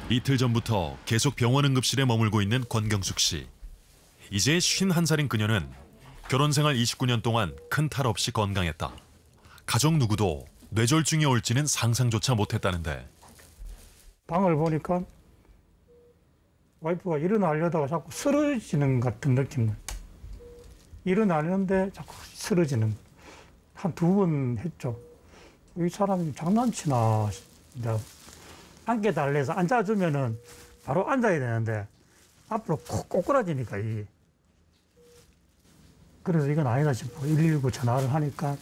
이틀 전부터 계속 병원 응급실에 머물고 있는 권경숙 씨. 이제 51살인 그녀는 결혼 생활 29년 동안 큰 탈 없이 건강했다. 가족 누구도 뇌졸중이 올지는 상상조차 못했다는데. 방을 보니까 와이프가 일어나려다가 자꾸 쓰러지는 같은 느낌. 일어나는데 자꾸 쓰러지는. 한 2번 했죠. 이 사람이 장난치나. 앉게 달래서 앉아주면은 바로 앉아야 되는데 앞으로 콕 꼬꾸라지니까 그래서 이건 아니다 싶어 119 전화를 하니까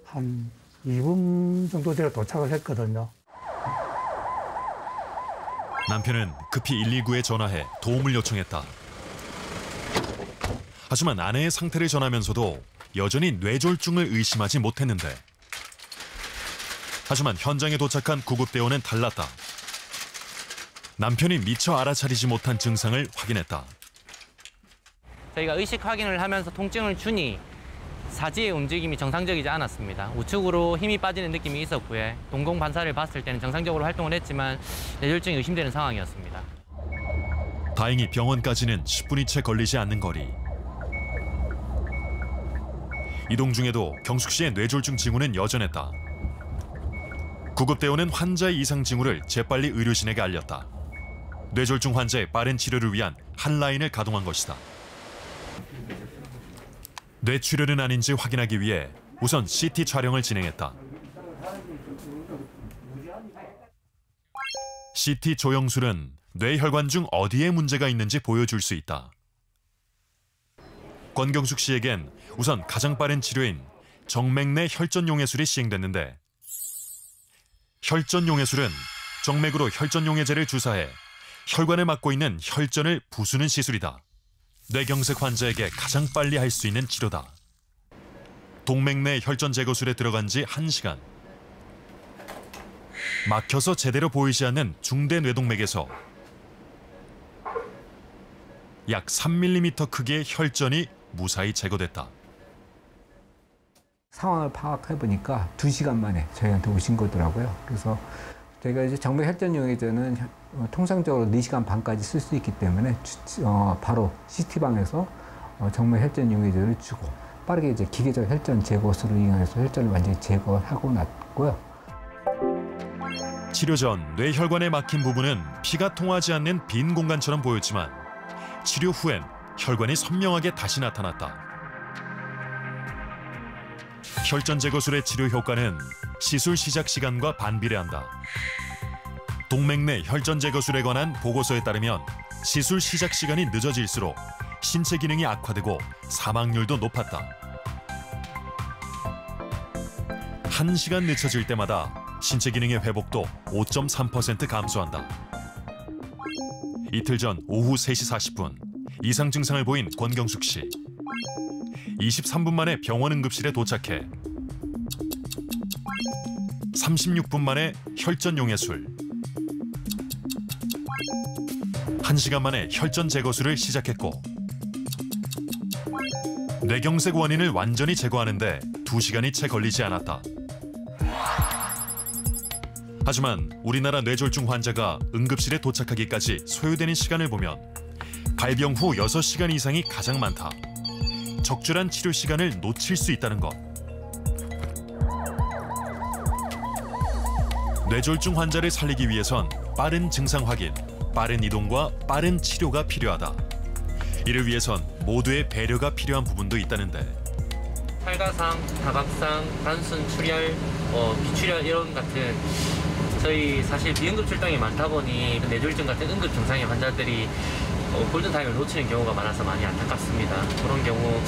한 2분 정도 되어 도착을 했거든요. 남편은 급히 119에 전화해 도움을 요청했다. 하지만 아내의 상태를 전하면서도 여전히 뇌졸중을 의심하지 못했는데. 하지만 현장에 도착한 구급대원은 달랐다. 남편이 미처 알아차리지 못한 증상을 확인했다. 저희가 의식 확인을 하면서 통증을 주니 사지의 움직임이 정상적이지 않았습니다. 우측으로 힘이 빠지는 느낌이 있었고요. 동공 반사를 봤을 때는 정상적으로 활동을 했지만 뇌졸중이 의심되는 상황이었습니다. 다행히 병원까지는 10분이 채 걸리지 않는 거리. 이동 중에도 경숙 씨의 뇌졸중 징후는 여전했다. 구급대원은 환자의 이상 징후를 재빨리 의료진에게 알렸다. 뇌졸중 환자의 빠른 치료를 위한 한 라인을 가동한 것이다. 뇌출혈은 아닌지 확인하기 위해 우선 CT 촬영을 진행했다. CT 조영술은 뇌혈관 중 어디에 문제가 있는지 보여줄 수 있다. 권경숙 씨에겐 우선 가장 빠른 치료인 정맥내 혈전용해술이 시행됐는데, 혈전용해술은 정맥으로 혈전용해제를 주사해 혈관을 막고 있는 혈전을 부수는 시술이다. 뇌경색 환자에게 가장 빨리 할 수 있는 치료다. 동맥내 혈전 제거술에 들어간 지 1시간. 막혀서 제대로 보이지 않는 중대 뇌동맥에서 약 3mm 크기의 혈전이 무사히 제거됐다. 상황을 파악해 보니까 2시간 만에 저희한테 오신 거더라고요. 그래서 저희가 이제 정맥 혈전용해제는 통상적으로 4시간 반까지 쓸 수 있기 때문에 바로 CT방에서 정맥 혈전용해제를 주고 빠르게 이제 기계적 혈전 제거술을 이용해서 혈전을 완전히 제거하고 났고요. 치료 전 뇌혈관에 막힌 부분은 피가 통하지 않는 빈 공간처럼 보였지만 치료 후엔 혈관이 선명하게 다시 나타났다. 혈전 제거술의 치료 효과는 시술 시작 시간과 반비례한다. 동맥내 혈전 제거술에 관한 보고서에 따르면 시술 시작 시간이 늦어질수록 신체 기능이 악화되고 사망률도 높았다. 1시간 늦춰질 때마다 신체 기능의 회복도 5.3% 감소한다. 이틀 전 오후 3시 40분 이상 증상을 보인 권경숙 씨. 23분 만에 병원 응급실에 도착해 36분 만에 혈전용해술, 1시간 만에 혈전 제거술을 시작했고 뇌경색 원인을 완전히 제거하는데 2시간이 채 걸리지 않았다. 하지만 우리나라 뇌졸중 환자가 응급실에 도착하기까지 소요되는 시간을 보면 발병 후 6시간 이상이 가장 많다. 적절한 치료 시간을 놓칠 수 있다는 것. 뇌졸중 환자를 살리기 위해선 빠른 증상 확인, 빠른 이동과 빠른 치료가 필요하다. 이를 위해선 모두의 배려가 필요한 부분도 있다는데. 탈가상, 다박상, 단순 출혈, 비출혈 이런 같은 저희 사실 비응급 출동이 많다 보니 뇌졸중 같은 응급 증상의 환자들이 골든타임을 놓치는 경우가 많아서 많이 안타깝습니다. 그런 경우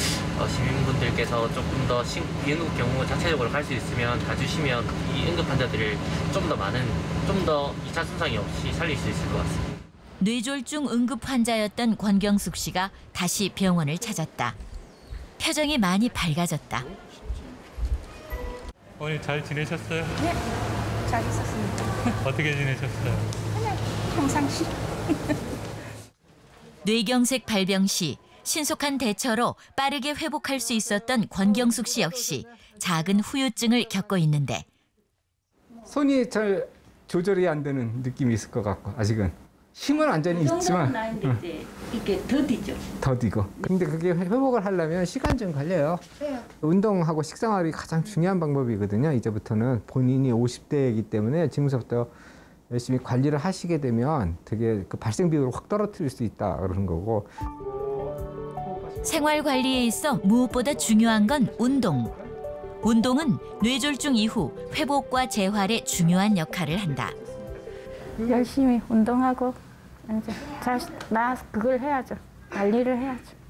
시민분들께서 조금 더 비응급 경우 자체적으로 갈 수 있으면 가주시면 이 응급 환자들을 좀 더 많은, 좀 더 2차 손상이 없이 살릴 수 있을 것 같습니다. 뇌졸중 응급 환자였던 권경숙 씨가 다시 병원을 찾았다. 표정이 많이 밝아졌다. 오늘 잘 지내셨어요? 네, 잘 있었습니다. 어떻게 지내셨어요? 그냥 평상시. 뇌경색 발병 시 신속한 대처로 빠르게 회복할 수 있었던 권경숙 씨 역시 작은 후유증을 겪고 있는데. 손이 잘 조절이 안 되는 느낌이 있을 것 같고 아직은 힘은 완전히 있지만 나는데 이제 이게 더디죠. 더디고. 근데 그게 회복을 하려면 시간 좀 걸려요. 운동하고 식생활이 가장 중요한 방법이거든요. 이제부터는 본인이 50대이기 때문에 지금부터 열심히 관리를 하시게 되면 되게 그 발생 비율을 확 떨어뜨릴 수 있다 그러는 거고. 생활 관리에 있어 무엇보다 중요한 건 운동. 운동은 뇌졸중 이후 회복과 재활에 중요한 역할을 한다. 열심히 운동하고 이제 나 그걸 해야죠. 관리를 해야죠.